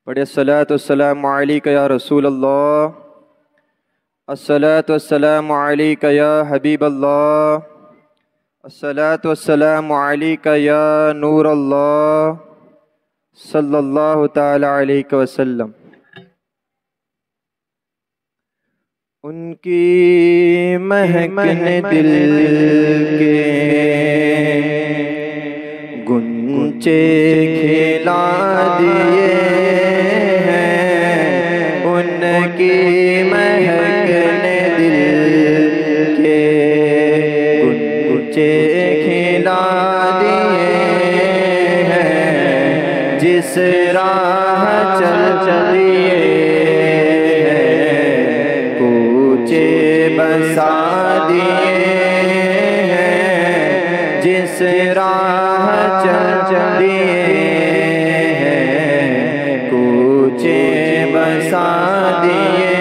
पढ़े अस्सलातु वस्सलामु अलैका या रसूल अल्लाह, अस्सलातु वस्सलामु अलैका या हबीब अल्लाह, अस्सलातु वस्सलामु अलैका या नूर अल्लाह सल्लल्लाहु ताला अलैहि वसल्लम। उनकी महक ने दिल के गुंचे खिला दिए हैं, उनकी महक ने दिल के गुंचे खिला दिए हैं, जिस राह चल दिए बसा दिए हैं, जिस राह चल दिए हैं, कूचे बसा दिए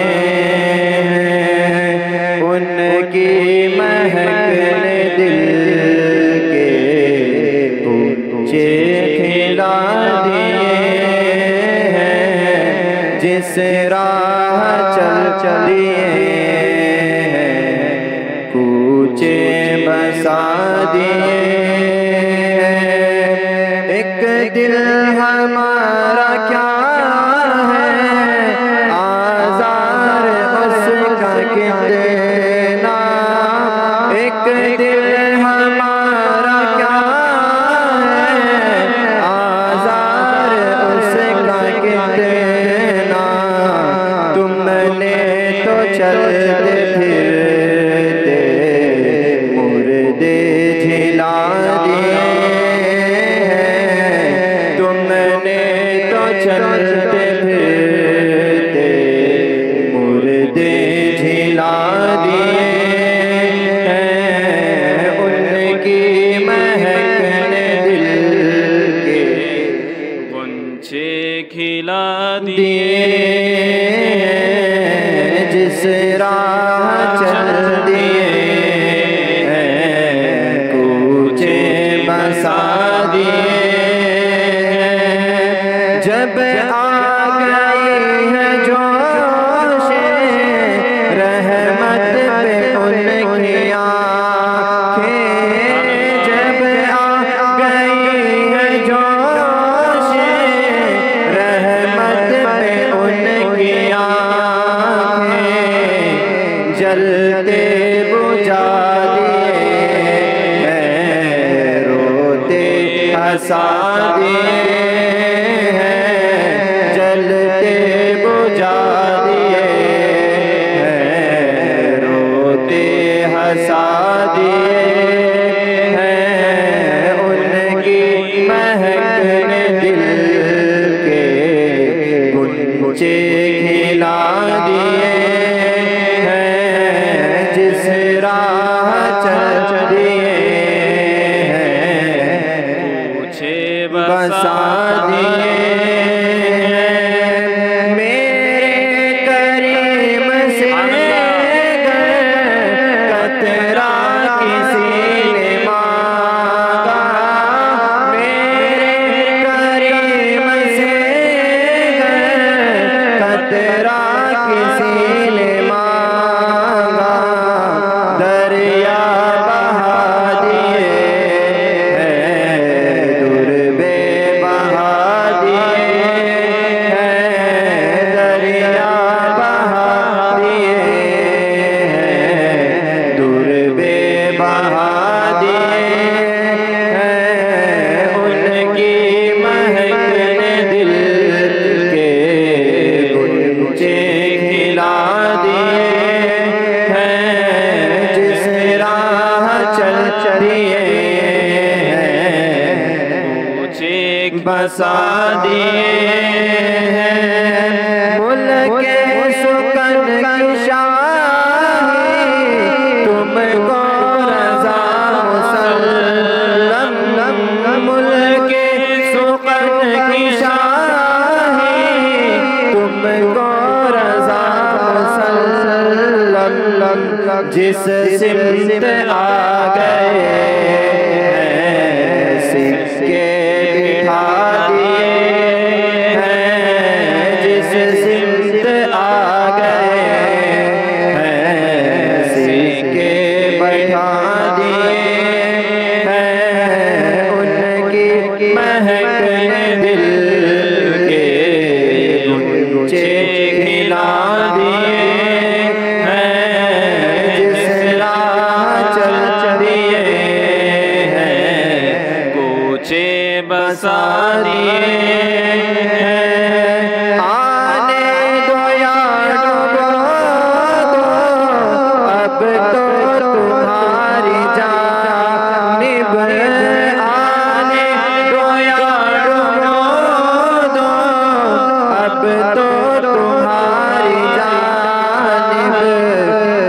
हैं। उनकी महक ने दिल के कूचे खिला दिए हैं, जिस राह चल दिए बसा दिए। एक दिल हमारा क्या है, आज़ार उसका कितना। एक दिल हमारा क्या है, आज़ार उसका कितना। तुमने तो चलते फिरते झिला दिए हैं, तुमने तो चलते फिरते मुर्दे झिला दिए हैं। उनकी महक ने दिल के गुंचे खिला दिए, जिस राह चल दिए बसा दिए। जब आ गई है जोशे रहमत पे उनकी आँखें, जब आ गई है जोशे रहमत पे उनकी आँखें, जलते बुझा हंसा दिए हैं, जलते बुझा दिए हैं, रोते हंसा दिए हैं। उनकी महक ने दिल के गुंचे खिला दिए हैं, जिस राह चल दिए बसा दिए हैं। मेरे करीम से कतरा किसी ने मांगा, मेरे करीम से कतरा किसी ने मांगा, दरिया बहा दिए बसा दिए हैं। मुल्के सुकन की शाही तुमको रज़ा मुसल्लम, मुल्के सुकन की शाही तुमको रज़ा मुसल्लम। जिस सिमत आ गए सिक्के बिठा दिए हैं, बसा दिए हैं। आने दो या डुबो दो, अब तो तुम्हारी जानिब। आने दो या डुबो दो, अब तो तुम्हारी जानिब।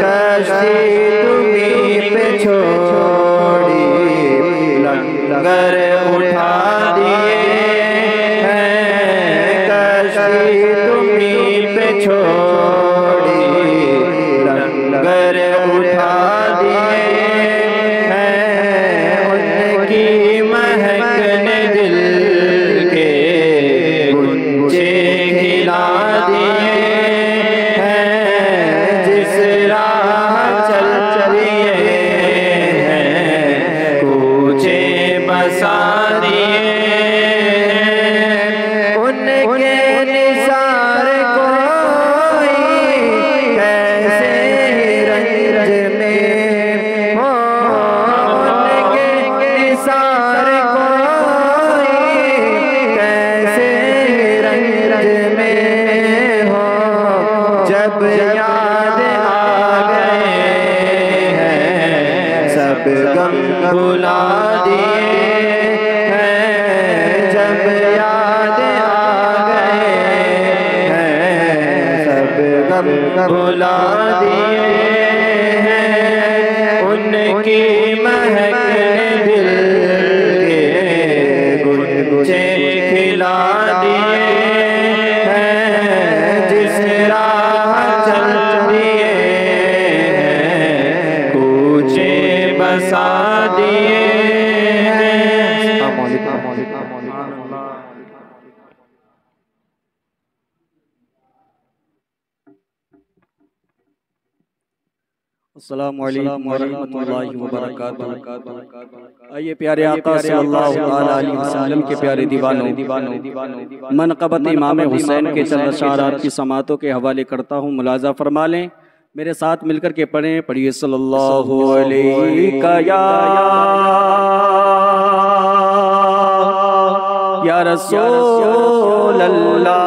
कश्ती तुम्हीं पे छोड़ी, लंगर उठा दिए हैं। कश्ती तुम्हीं पे छोड़ी, लंगर उठा दिए हैं। उनकी महक ने दिल के गुंजे खिला दिए हैं। जिस राह चल चलिए हैं, कूचे बसा दिए हैं। उनके निसार कोई कैसे रंज में हो, उनके निसार कोई कैसे रंज में हो। जब याद आ गए हैं, सब गम भुला दिए हैं। जब याद आ गए हैं, सब गम भुला दिए हैं। उनकी महक ने दिल के गुंजे खिला दिए हैं। जिस राह चल दिए हैं, कूचे बसा दिए हैं। अस्सलामु अलैकुम वरहमतुल्लाहि वबरकातुहू। आइए प्यारे आका सल्लल्लाहु अलैहि वसल्लम के प्यारे दीवानों, मनक़बत इमाम हुसैन के चंद अशारात की समातों के हवाले करता हूँ, मुलाज़ा फरमा लें। मेरे साथ मिलकर के पढ़ें। पढ़िए सल्लल्लाहु अलैहि या रसूल अल्लाह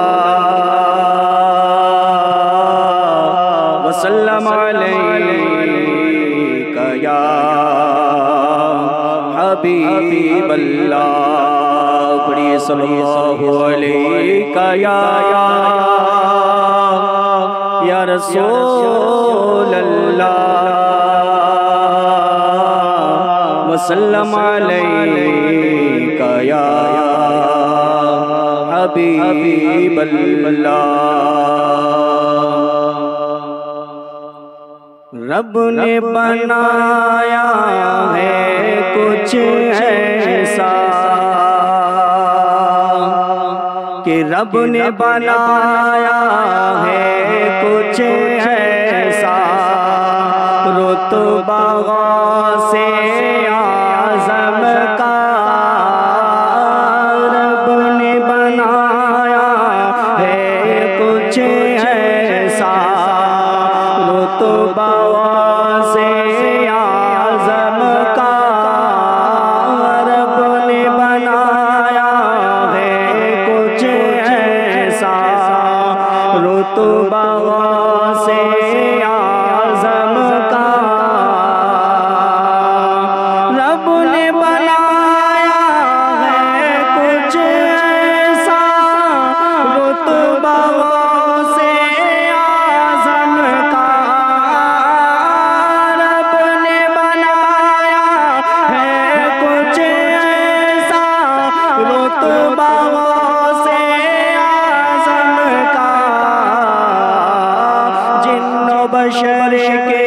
वसल्लम अलैका या हबीब अल्लाह। पढ़िए सल्लल्लाहु अलैका या रसूल अल्लाह वसल्लम अलैका या हबीब अल्लाह। रब ने बनाया है कुछ ऐसा कि रब ने बनाया है कुछ ऐसा, रुतबा से आज़म का। रब ने बनाया है कुछ ऐसा, रुतबा से आज़म का। रब ने बनाया है कुछ ऐसा, रुतबा से आज़म का। रब ने बनाया है कुछ ऐसा, रुतबा से आज़म का। रब ने बनाया है कुछ ऐसा, रुतबा से आज़म का। जिन्नो बशर के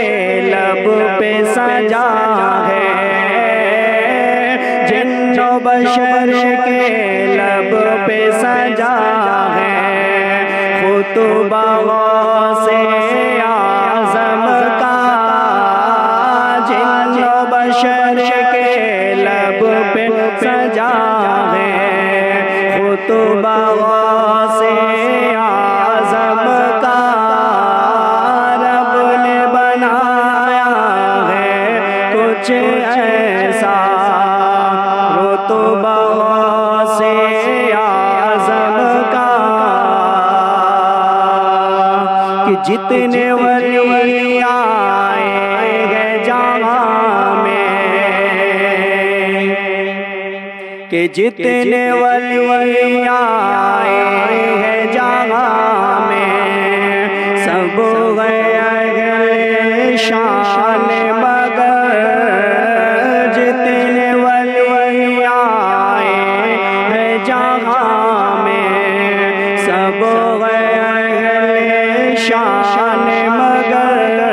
लब पे सजा है, जिन्नो बशर के लब पे सजा है। खुतबा से आज़म का। जिन्नो बशर के लब पे सजा है। खुतबा से आज़म का। रब ने बनाया है कुछ ऐसा, रुतबा जितने वली आए हैं जहाँ में, कि जितने वली आए हैं जहाँ में, सब गए शान मगर जितने वली आए हैं जहाँ में, सब गए शान मगर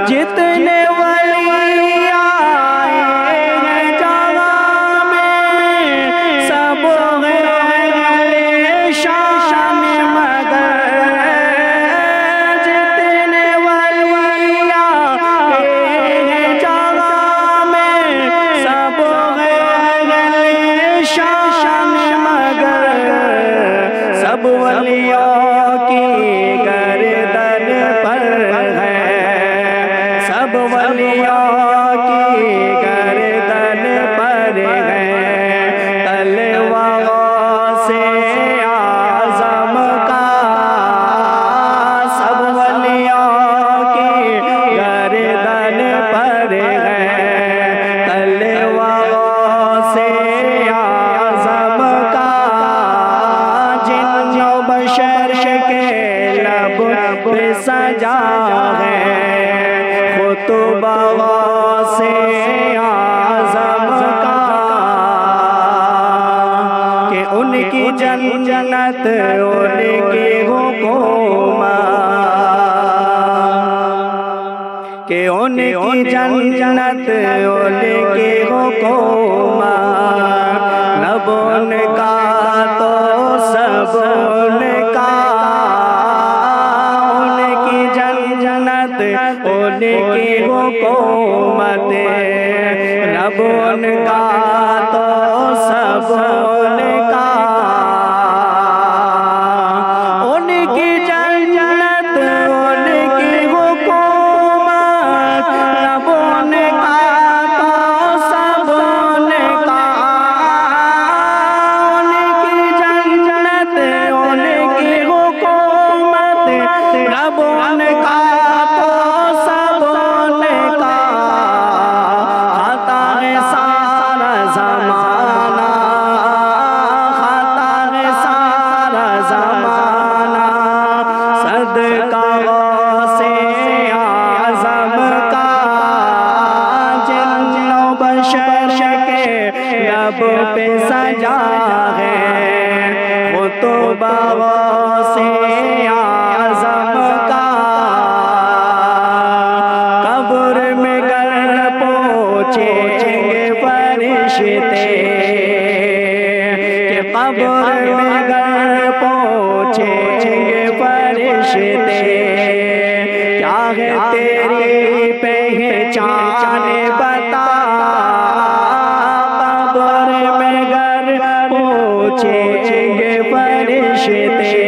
जितने वली आए हैं जहाँ में, सब गए शान मगर जितने वली आए हैं जहाँ में, सब गए शान मगर सब वलियों की गर्दन पर है, सब वलियों की गर्दन पर है तलवार से आज़म का, सब वलियों की गर्दन पर है तलवार से आज़म का, जिन्नो बशर के लब पे सजा है खुतबा से आज़म का, कि उनकी जन्नत उनकी हुकूमत, कि उनकी जन्नत उनकी हुकूमत, लब उनका तो सब उनका, उनकी जन्नत उनकी हुकूमत, लब उनका तो सब उनका, उनकी जन्नत उनकी हुकूमत, लब उनका तो सब उनका, उनकी जन्नत उनकी हुकूमत, लब उनका तो सब उनका, खाता है सारा ज़माना, खाता है सारा ज़माना, सदका से आज़म का, जिन्नो बशर के लब पे सजा है खुतबा से आज़म का, कब्र में गर पहुँचेंगे फरिश्ते, कि कब्र में गर पहुँचेंगे फरिश्ते, क्या है तेरी पहचान बता, कब्र में गर पहुँचेंगे फरिश्ते,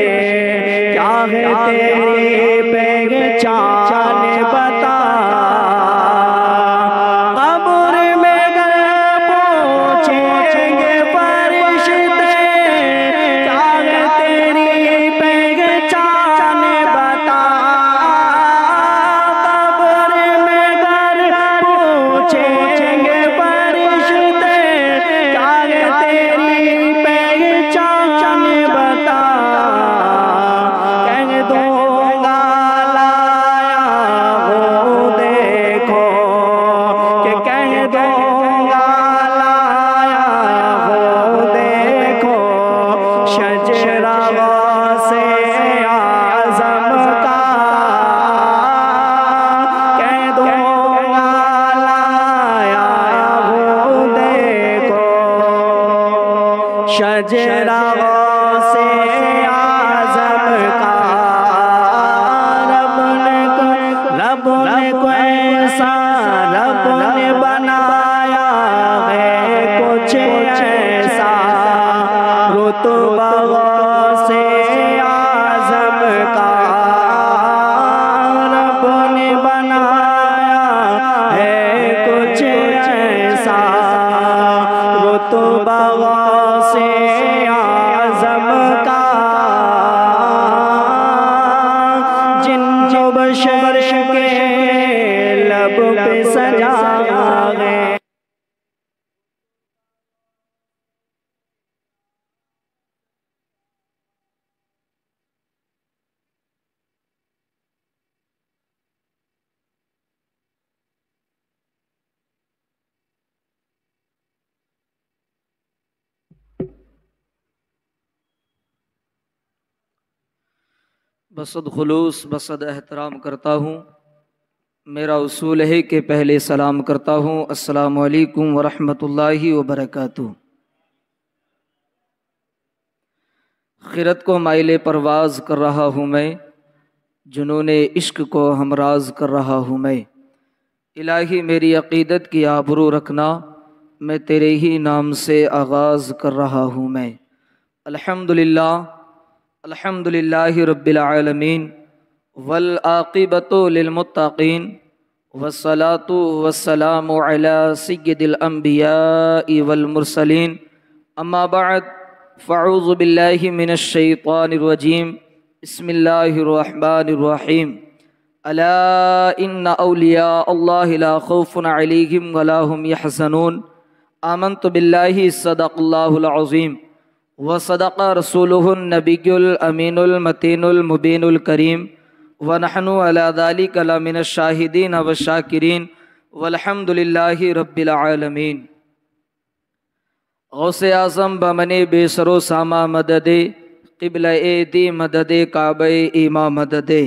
क्या है तेरी पहचान बता, कब्र में गर पहुँचेंगे फरिश्ते, क्या है तेरी पहचान बता, कब्र में गर पहुँचेंगे फरिश्ते, क्या है तेरी पहचान बता, कह दूंगा लाया हो देखो, कि कह दूंगा लाया हो देखो, शजरा से आज़म का, कह दूंगा लाया हो देखो, शजरा से आज़म का, रब ने को ऐसा रब ने बनाया है कुछ ऐसा, रुतबा से आज़म का, रब ने बनाया है कुछ ऐसा, रुतबा से आज़म का, बसद खुलूस बसद एहतराम करता हूँ। मेरा उसूल है कि पहले सलाम करता हूँ, अस्सलामु अलैकुम वरहमतुल्लाहि वबरकातुहू। खिरत को माइले परवाज़ कर रहा हूँ मैं, जुनूने इश्क को हमराज कर रहा हूँ मैं। इलाही मेरी अक़ीदत की आबरू रखना, मैं तेरे ही नाम से आगाज़ कर रहा हूँ मैं। अल्हम्दुलिल्लाह अल्हम्दुलिल्लाहि रब्बिल आलमीन वल आक़िबतु लिल मुत्तक़ीन वस्सलातु वस्सलामु अला सय्यिदिल अंबियाइ वल मुरसलीन अम्मा बअद फ़अऊज़ु बिल्लाहि मिनश शैतानिर रजीम बिस्मिल्लाहिर रहमानिर रहीम। अला इन्ना औलिया अल्लाहि ला खौफुन अलैहिम वला हुम यहज़नून आमन्तु बिल्लाहि सदक़ल्लाहुल अज़ीम व सदक़ रसूलुहुन नबियुल अमीनुल मतीनुल मुबीनुल करीम व नहनु अला ज़ालिका लमिनश शाहिदीन व शाकिरीन वल्हम्दुलिल्लाहि रब्बिल आलमीन। गौसे आज़म बमने बेसरो सामा मददे क़िबला-ए दी मददे काबे ईमा मददे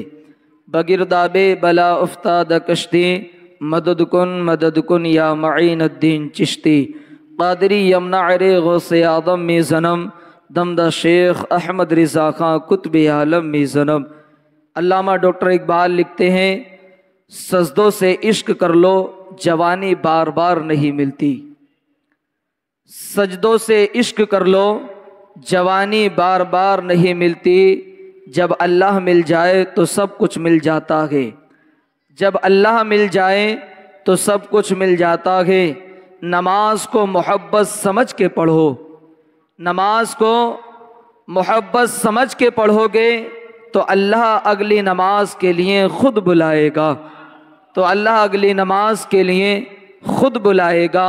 बगिरदाबे बला उफ्ताद कश्ती मदद कुन या मईनुद्दीन चिश्ती क़ादरी यमनारे गौसे आदम में ज़नम दमदा शेख अहमद रिज़ा खां कुतुब आलम में ज़नम। अल्लामा डॉक्टर इकबाल लिखते हैं, सजदों से इश्क कर लो जवानी बार बार नहीं मिलती। सजदों से इश्क कर लो जवानी बार बार नहीं मिलती। जब अल्लाह मिल जाए तो सब कुछ मिल जाता है। जब अल्लाह मिल जाए तो सब कुछ मिल जाता है। नमाज को मोहब्बत समझ के पढ़ो, नमाज को मोहब्बत समझ के पढ़ोगे तो अल्लाह अगली नमाज के लिए ख़ुद बुलाएगा, तो अल्लाह अगली नमाज के लिए ख़ुद बुलाएगा।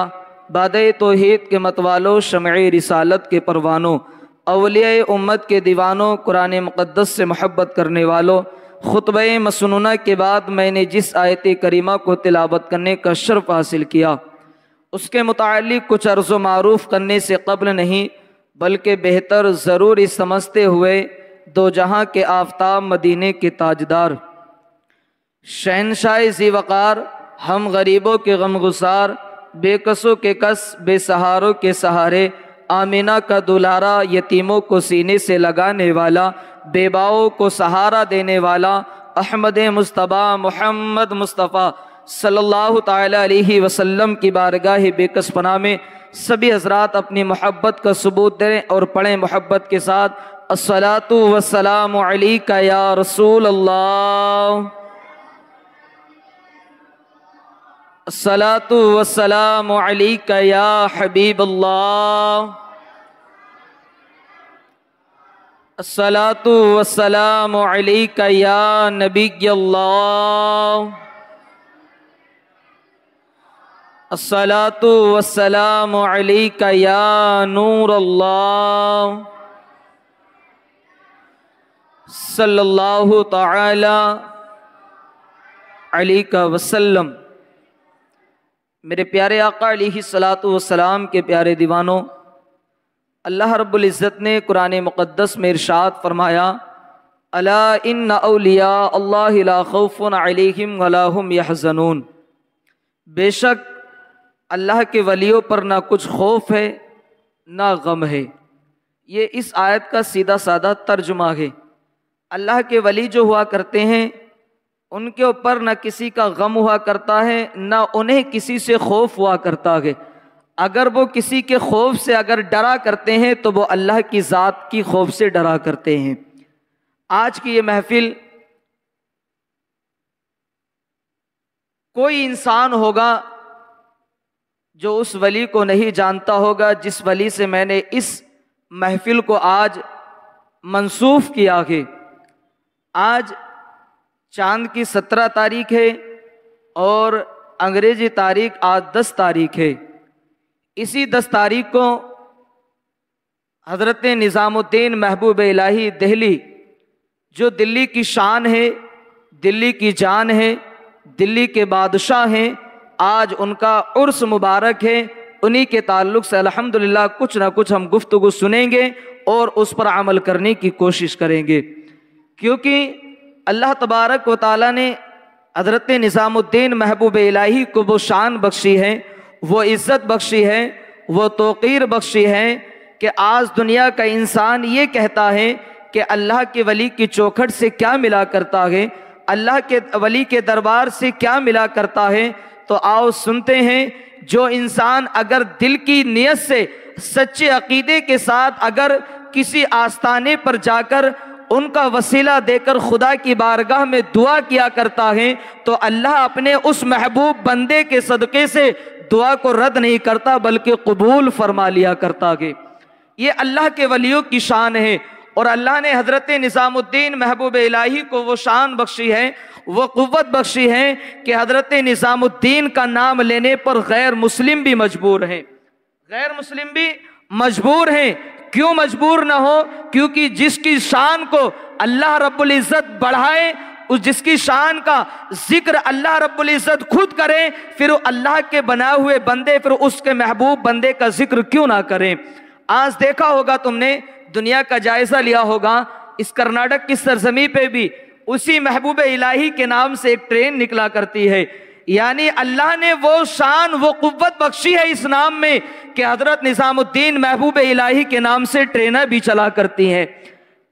बादे तौहीद के मतवालों, शमए रिसालत के परवानों, अवलिया उम्मत के दीवानों, कुरान मुक़द्दस से मोहब्बत करने वालों, खुतबे मसनूना के बाद मैंने जिस आयत करीमा को तिलावत करने का शर्फ हासिल किया, उसके मुतालिक कुछ अर्ज़ व मारूफ़ करने से क़ब्ल नहीं बल्कि बेहतर ज़रूरी समझते हुए दो जहाँ के आफ्ताब मदीने के ताजदार शहनशाह ज़ी वक़ार, हम गरीबों के गमगुसार, बेकसों के कस बेसहारों के सहारे, आमीना का दुलारा, यतीमों को सीने से लगाने वाला, बेबाओं को सहारा देने वाला, अहमद मुस्तफ़ा मोहम्मद मुस्तफ़ा सल्लल्लाहु ताला अलैहि वसल्लम की बारगाह बेकस पनाह में सभी हज़रात अपनी मोहब्बत का सबूत दें और पढ़ें मोहब्बत के साथ, अस्सलातु वस्सलामु अलैका या रसूल अल्लाह, अस्सलातु वस्सलामु अलैका या हबीब अल्लाह, अस्सलातु वस्सलामु अलैका या नबी अल्लाह, अस्सलातु वस्सलामु अलैका या नूर अल्लाह, सल्लल्लाहु तआला अलैका वसल्लम। मेरे प्यारे आका अलैहिस्सलातु वस्सलाम के प्यारे दीवानों, अल्लाह रब्बुल इज़्ज़त ने कुरान मुक़द्दस में इरशाद फरमाया, अला इन्ना औलिया अल्लाहि ला खौफुन अलैहिम वला हुम यहज़नून। बेशक अल्लाह के वलियों पर ना कुछ खौफ है ना गम है। ये इस आयत का सीधा साधा तर्जुमा है। अल्लाह के वली जो हुआ करते हैं उनके ऊपर न किसी का गम हुआ करता है, न उन्हें किसी से खौफ हुआ करता है। अगर वो किसी के खौफ से अगर डरा करते हैं तो वो अल्लाह की ज़ात की खौफ से डरा करते हैं। आज की ये महफिल, कोई इंसान होगा जो उस वली को नहीं जानता होगा जिस वली से मैंने इस महफिल को आज मंसूफ किया है। आज चांद की 17 तारीख है और अंग्रेजी तारीख आज 10 तारीख है। इसी 10 तारीख को हज़रत निज़ामुद्दीन महबूब इलाही दिल्ली, जो दिल्ली की शान है, दिल्ली की जान है, दिल्ली के बादशाह हैं, आज उनका उर्स मुबारक है। उन्हीं के ताल्लुक़ से अल्हम्दुलिल्लाह कुछ ना कुछ हम गुफ्तगू सुनेंगे और उस पर अमल करने की कोशिश करेंगे, क्योंकि अल्लाह तबारक व तआला ने हज़रत निज़ामुद्दीन महबूब इलाही को वो शान बख्शी है, वो इज़्ज़त बख्शी है, वो तौक़ीर बख्शी है कि आज दुनिया का इंसान ये कहता है कि अल्लाह के वली की चौखट से क्या मिला करता है, अल्लाह के वली के दरबार से क्या मिला करता है। तो आओ सुनते हैं, जो इंसान अगर दिल की नियत से सच्चे अकीदे के साथ अगर किसी आस्थाने पर जाकर उनका वसीला देकर खुदा की बारगाह में दुआ किया करता है, तो अल्लाह अपने उस महबूब बंदे के सदक़े से दुआ को रद्द नहीं करता बल्कि कबूल फरमा लिया करता है। ये अल्लाह के वलियों की शान है। और अल्लाह ने हज़रत निज़ामुद्दीन महबूब इलाही को वो शान बख्शी है, वो क़ुव्वत बख्शी है कि हज़रत निज़ामुद्दीन का नाम लेने पर गैर मुस्लिम भी मजबूर हैं, गैर मुस्लिम भी मजबूर हैं। क्यों मजबूर ना हो? क्योंकि जिसकी शान को अल्लाह रब्बुल इज़्ज़त बढ़ाए, उस जिसकी शान का जिक्र अल्लाह रब्बुल इज़्ज़त खुद करे, फिर अल्लाह के बनाए हुए बंदे फिर उसके महबूब बंदे का जिक्र क्यों ना करें। आज देखा होगा तुमने, दुनिया का जायजा लिया होगा, इस कर्नाटक की सरजमी पे भी उसी महबूब इलाही के नाम से एक ट्रेन निकला करती है। यानी अल्लाह ने वो शान, वो कुव्वत बख्शी है इस नाम में कि हजरत निज़ामुद्दीन महबूब इलाही के नाम से ट्रेनें भी चला करती हैं,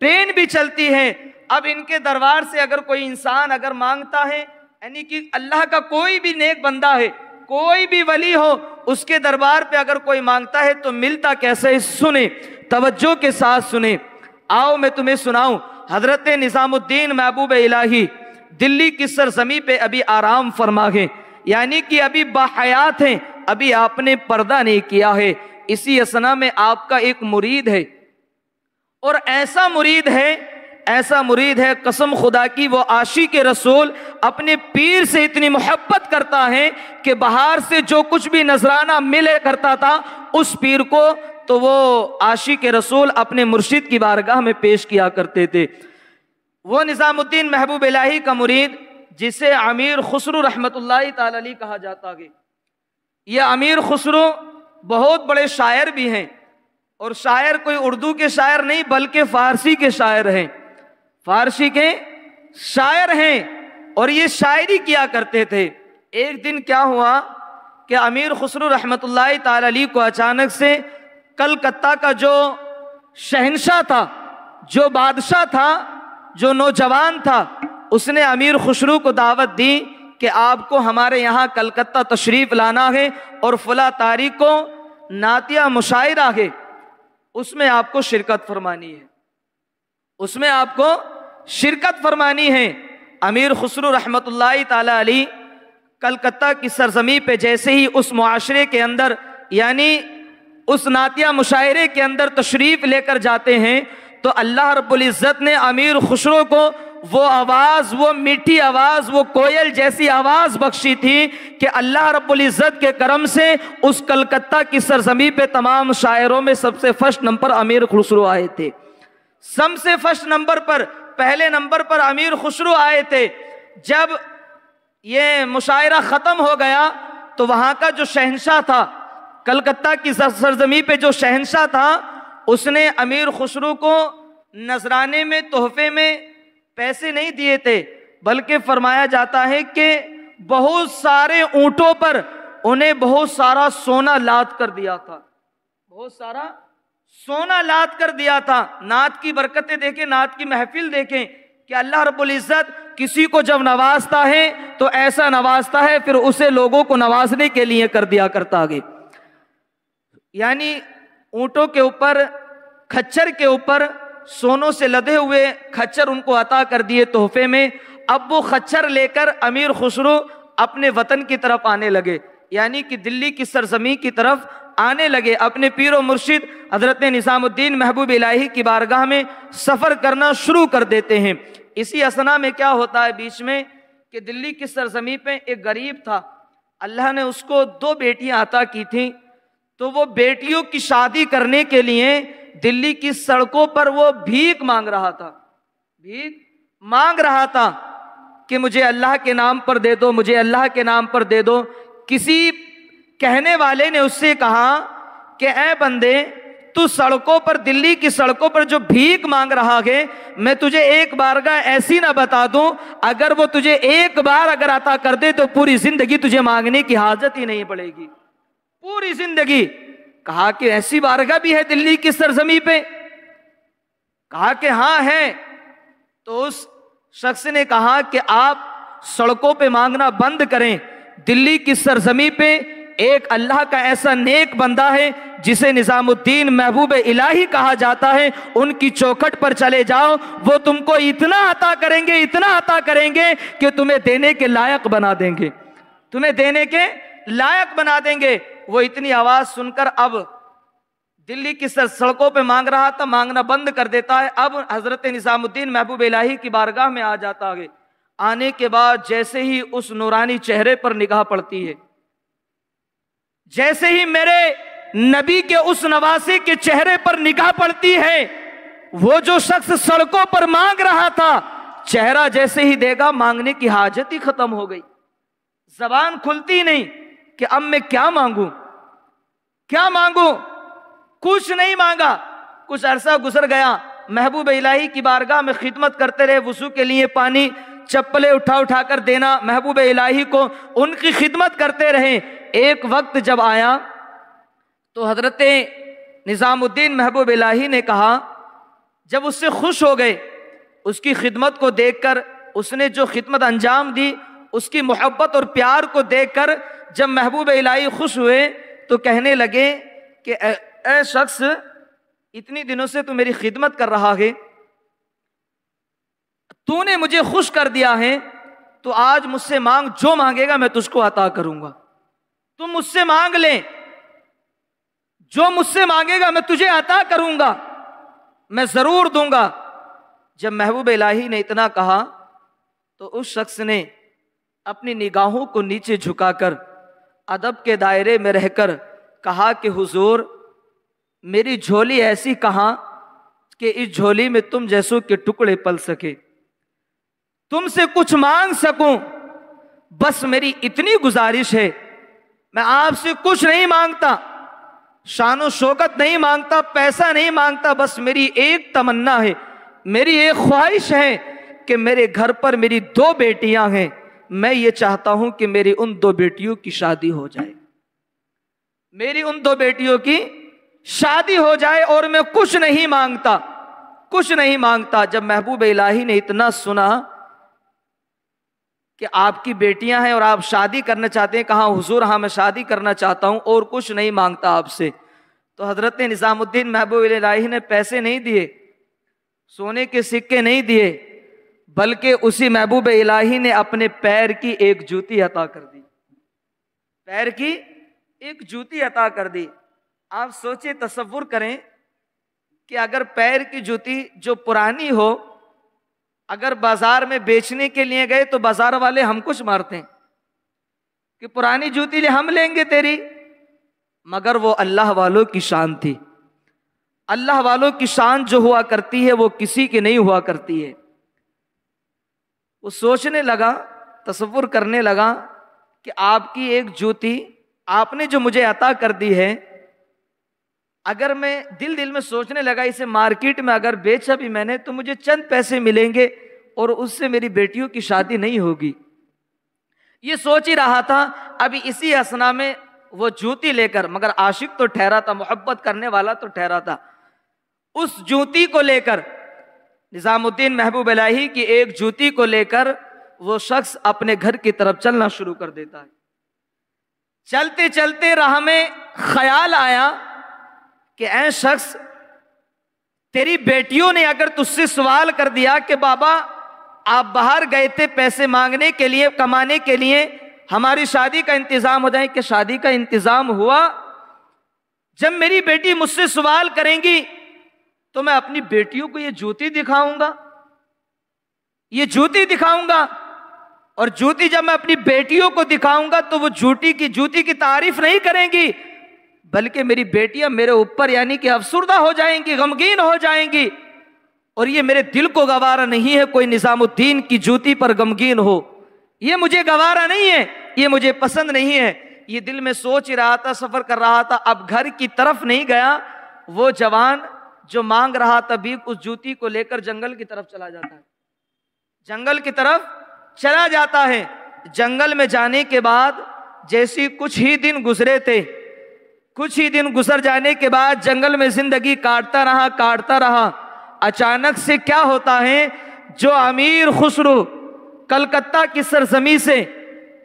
ट्रेन भी चलती है। अब इनके दरबार से अगर कोई इंसान अगर मांगता है, यानी कि अल्लाह का कोई भी नेक बंदा है, कोई भी वली हो, उसके दरबार पे अगर कोई मांगता है तो मिलता कैसे, सुने, तवज्जो के साथ सुने। आओ मैं तुम्हें सुनाऊं, हजरत निज़ामुद्दीन महबूब इलाही दिल्ली की सरजमी पे अभी आराम फरमा है, यानी कि अभी बाहयात हैं, अभी आपने पर्दा नहीं किया है। इसी असना में आपका एक मुरीद है, और ऐसा मुरीद है कसम खुदा की, वो आशिक रसूल अपने पीर से इतनी मोहब्बत करता है कि बाहर से जो कुछ भी नजराना मिले करता था उस पीर को तो वो आशिक रसूल अपने मुर्शिद की बारगाह में पेश किया करते थे। वो निज़ामुद्दीन महबूब इलाही का मुरीद जिसे अमीर खुसरू रहमतुल्लाहि ताला अलैह कहा जाता है, ये अमीर खुसरू बहुत बड़े शायर भी हैं, और शायर कोई उर्दू के शायर नहीं बल्कि फारसी के शायर हैं, फारसी के शायर हैं, और ये शायरी किया करते थे। एक दिन क्या हुआ कि अमीर खुसरू रहमतुल्लाहि ताला अलैह को अचानक से कलकत्ता का जो शहंशाह था, जो बादशाह था, जो नौजवान था, उसने अमीर खुसरू को दावत दी कि आपको हमारे यहाँ कलकत्ता तशरीफ लाना है और फला तारीख को नातिया मुशायरा है, उसमें आपको शिरकत फरमानी है, उसमें आपको शिरकत फरमानी है। अमीर खुसरू रहमतुल्लाहि ताला अलैह कलकत्ता की सरजमी पे जैसे ही उस मुआशरे के अंदर, यानी उस नातिया मुशायरे के अंदर तशरीफ लेकर जाते हैं, तो अल्लाह रब्बुल इज़्ज़त ने अमीर खुसरो को वो आवाज़, वो मीठी आवाज़, वो कोयल जैसी आवाज़ बख्शी थी कि अल्लाह रब्बुल इज़्ज़त के करम से उस कलकत्ता की सरजमी पे तमाम शायरों में सबसे फर्स्ट नंबर अमीर खुसरो आए थे। सबसे फर्स्ट नंबर पर, पहले नंबर पर अमीर खुसरो आए थे। जब ये मुशायरा ख़त्म हो गया तो वहाँ का जो शहंशाह था, कलकत्ता की सरजमी पे जो शहंशाह था, उसने अमीर खुसरो को नजराने में, तोहफे में पैसे नहीं दिए थे, बल्कि फरमाया जाता है कि बहुत सारे ऊंटों पर उन्हें बहुत सारा सोना लाद कर दिया था, बहुत सारा सोना लाद कर दिया था। नात की बरकतें देखें, नात की महफिल देखें कि अल्लाह रब्बुल इज़्ज़त किसी को जब नवाजता है तो ऐसा नवाजता है, फिर उसे लोगों को नवाजने के लिए कर दिया करता है। यानी ऊंटों के ऊपर, खच्चर के ऊपर सोनों से लदे हुए खच्चर उनको अता कर दिए तोहफे में। अब वो खच्चर लेकर अमीर खुसरो अपने वतन की तरफ आने लगे, यानी कि दिल्ली की सरजमी की तरफ आने लगे, अपने पीर व मुर्शिद हजरत निज़ामुद्दीन महबूब इलाही की बारगाह में सफ़र करना शुरू कर देते हैं। इसी असना में क्या होता है बीच में कि दिल्ली की सरजमी पे एक गरीब था, अल्लाह ने उसको 2 बेटियां अता की थी, तो वो बेटियों की शादी करने के लिए दिल्ली की सड़कों पर वो भीख मांग रहा था, भीख मांग रहा था कि मुझे अल्लाह के नाम पर दे दो, मुझे अल्लाह के नाम पर दे दो। किसी कहने वाले ने उससे कहा कि ऐ बंदे, तू सड़कों पर, दिल्ली की सड़कों पर जो भीख मांग रहा है, मैं तुझे एक बारगाह ऐसी ना बता दूं, अगर वो तुझे एक बार अगर अता कर दे तो पूरी जिंदगी तुझे मांगने की हाजत ही नहीं पड़ेगी, पूरी जिंदगी। कहा कि ऐसी बारगाह भी है दिल्ली की सरजमी पे? कहा कि हाँ है। तो उस शख्स ने कहा कि आप सड़कों पे मांगना बंद करें, दिल्ली की सरजमी पे एक अल्लाह का ऐसा नेक बंदा है जिसे निजामुद्दीन महबूब इलाही कहा जाता है, उनकी चौखट पर चले जाओ, वो तुमको इतना अता करेंगे, इतना अता करेंगे कि तुम्हें देने के लायक बना देंगे, तुम्हें देने के लायक बना देंगे। वो इतनी आवाज सुनकर अब दिल्ली की सड़कों पे मांग रहा था, मांगना बंद कर देता है। अब हजरत निजामुद्दीन महबूब इलाही की बारगाह में आ जाता है। आने के बाद जैसे ही उस नूरानी चेहरे पर निगाह पड़ती है, जैसे ही मेरे नबी के उस नवासे के चेहरे पर निगाह पड़ती है, वो जो शख्स सड़कों पर मांग रहा था, चेहरा जैसे ही देगा मांगने की हाजत ही खत्म हो गई, जबान खुलती नहीं कि अब मैं क्या मांगू, क्या मांगू। कुछ नहीं मांगा। कुछ अरसा गुजर गया, महबूब इलाही की बारगाह में खिदमत करते रहे, वुजू के लिए पानी, चप्पलें उठा उठा कर देना महबूब इलाही को, उनकी खिदमत करते रहे। एक वक्त जब आया तो हजरत निजामुद्दीन महबूब इलाही ने कहा, जब उससे खुश हो गए, उसकी खिदमत को देखकर, उसने जो खिदमत अंजाम दी, उसकी मोहब्बत और प्यार को देखकर जब महबूब इलाही खुश हुए तो कहने लगे कि ए शख्स, इतनी दिनों से तू मेरी खिदमत कर रहा है, तूने मुझे खुश कर दिया है, तो आज मुझसे मांग, जो मांगेगा मैं तुझको अता करूंगा। तुम मुझसे मांग ले, जो मुझसे मांगेगा मैं तुझे अता करूंगा, मैं जरूर दूंगा। जब महबूब इलाही ने इतना कहा तो उस शख्स ने अपनी निगाहों को नीचे झुकाकर अदब के दायरे में रहकर कहा कि हुजूर, मेरी झोली ऐसी कहां कि इस झोली में तुम जैसों के टुकड़े पल सके, तुमसे कुछ मांग सकूं, बस मेरी इतनी गुजारिश है, मैं आपसे कुछ नहीं मांगता, शानो शौकत नहीं मांगता, पैसा नहीं मांगता, बस मेरी एक तमन्ना है, मेरी एक ख्वाहिश है कि मेरे घर पर मेरी 2 बेटियां हैं, मैं ये चाहता हूं कि मेरी उन 2 बेटियों की शादी हो जाए, मेरी उन 2 बेटियों की शादी हो जाए, और मैं कुछ नहीं मांगता, कुछ नहीं मांगता। जब महबूब इलाही ने इतना सुना कि आपकी बेटियां हैं और आप शादी करना चाहते हैं, कहा हुजूर हाँ मैं शादी करना चाहता हूं और कुछ नहीं मांगता आपसे, तो हजरत निजामुद्दीन महबूब इलाही ने पैसे नहीं दिए, सोने के सिक्के नहीं दिए, बल्कि उसी महबूब इलाही ने अपने पैर की एक जूती अता कर दी, पैर की एक जूती अता कर दी। आप सोचिए, तसव्वुर करें कि अगर पैर की जूती जो पुरानी हो, अगर बाजार में बेचने के लिए गए तो बाजार वाले हम कुछ मारते हैं कि पुरानी जूती ले हम लेंगे तेरी, मगर वो अल्लाह वालों की शान थी। अल्लाह वालों की शान जो हुआ करती है वो किसी की नहीं हुआ करती है। वो सोचने लगा, तसव्वुर करने लगा कि आपकी एक जूती आपने जो मुझे अता कर दी है, अगर मैं दिल में सोचने लगा इसे मार्केट में अगर बेचा भी मैंने तो मुझे चंद पैसे मिलेंगे और उससे मेरी बेटियों की शादी नहीं होगी। ये सोच ही रहा था। अभी इसी असना में वो जूती लेकर, मगर आशिक तो ठहरा था, मोहब्बत करने वाला तो ठहरा था, उस जूती को लेकर, निजामुद्दीन महबूब इलाही की एक जूती को लेकर वो शख्स अपने घर की तरफ चलना शुरू कर देता है। चलते चलते राह में ख्याल आया कि ऐ शख्स, तेरी बेटियों ने अगर तुझसे सवाल कर दिया कि बाबा आप बाहर गए थे पैसे मांगने के लिए, कमाने के लिए, हमारी शादी का इंतजाम हो जाए, कि शादी का इंतजाम हुआ, जब मेरी बेटी मुझसे सवाल करेंगी तो मैं अपनी बेटियों को ये जूती दिखाऊंगा, ये जूती दिखाऊंगा, और जूती जब मैं अपनी बेटियों को दिखाऊंगा तो वो जूती की तारीफ नहीं करेंगी, बल्कि मेरी बेटियां मेरे ऊपर यानी कि अफसुर्दा हो जाएंगी, गमगीन हो जाएंगी, और ये मेरे दिल को गवारा नहीं है कोई निजामुद्दीन की जूती पर गमगीन हो, ये मुझे गवारा नहीं है, ये मुझे पसंद नहीं है। ये दिल में सोच ही रहा था, सफर कर रहा था। अब घर की तरफ नहीं गया, वो जवान जो मांग रहा था भीख, उस जूती को लेकर जंगल की तरफ चला जाता है, जंगल की तरफ चला जाता है। जंगल में जाने के बाद जैसी कुछ ही दिन गुजरे थे, कुछ ही दिन गुजर जाने के बाद जंगल में जिंदगी काटता रहा। अचानक से क्या होता है, जो अमीर खुसरो कलकत्ता की सरजमी से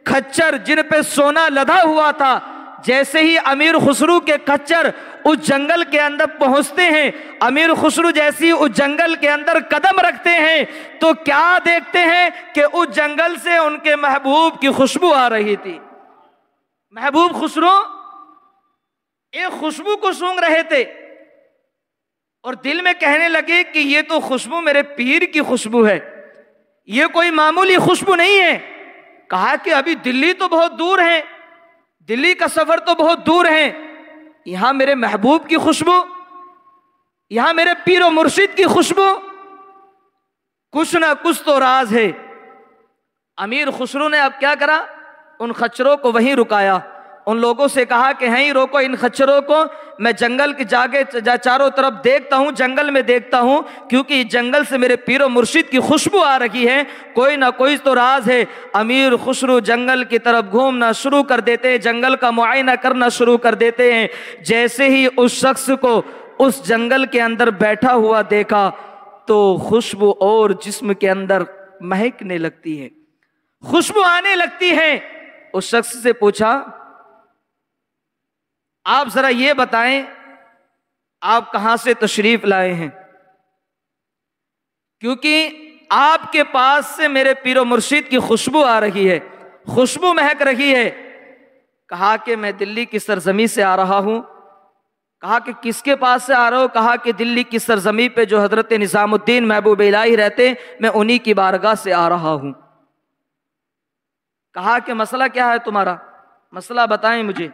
खच्चर जिन पे सोना लदा हुआ था, जैसे ही अमीर खुसरो के खच्चर उस जंगल के अंदर पहुंचते हैं, अमीर खुसरो जैसी उस जंगल के अंदर कदम रखते हैं तो क्या देखते हैं कि उस जंगल से उनके महबूब की खुशबू आ रही थी। महबूब खुसरो एक खुशबू को सूंघ रहे थे और दिल में कहने लगे कि ये तो खुशबू मेरे पीर की खुशबू है, ये कोई मामूली खुशबू नहीं है। कहा कि अभी दिल्ली तो बहुत दूर है, दिल्ली का सफर तो बहुत दूर है, यहां मेरे महबूब की खुशबू, यहां मेरे पीर और मुर्शिद की खुशबू, कुछ ना कुछ तो राज है। अमीर खुसरो ने अब क्या करा, उन खच्चरों को वहीं रुकाया, उन लोगों से कहा कि यहीं रोको इन खच्चरों को, मैं जंगल की चारों तरफ देखता हूं, जंगल में देखता हूं, क्योंकि जंगल से मेरे पीर और मुर्शिद की खुशबू आ रही है, कोई ना कोई तो राज है। अमीर खुसरो जंगल की तरफ घूमना शुरू कर देते हैं, जंगल का मुआयना करना शुरू कर देते हैं। जैसे ही उस शख्स को उस जंगल के अंदर बैठा हुआ देखा तो खुशबू और जिस्म के अंदर महकने लगती है, खुशबू आने लगती है। उस शख्स से पूछा, आप जरा ये बताएं आप कहां से तशरीफ लाए हैं, क्योंकि आपके पास से मेरे पीरो मुर्शिद की खुशबू आ रही है, खुशबू महक रही है। कहा कि मैं दिल्ली की सरजमी से आ रहा हूं। कहा कि किसके पास से आ रहा हो? कहा कि दिल्ली की सरजमी पे जो हजरत निजामुद्दीन महबूब इलाही रहते, मैं उन्हीं की बारगाह से आ रहा हूं। कहा कि मसला क्या है तुम्हारा, मसला बताएं मुझे।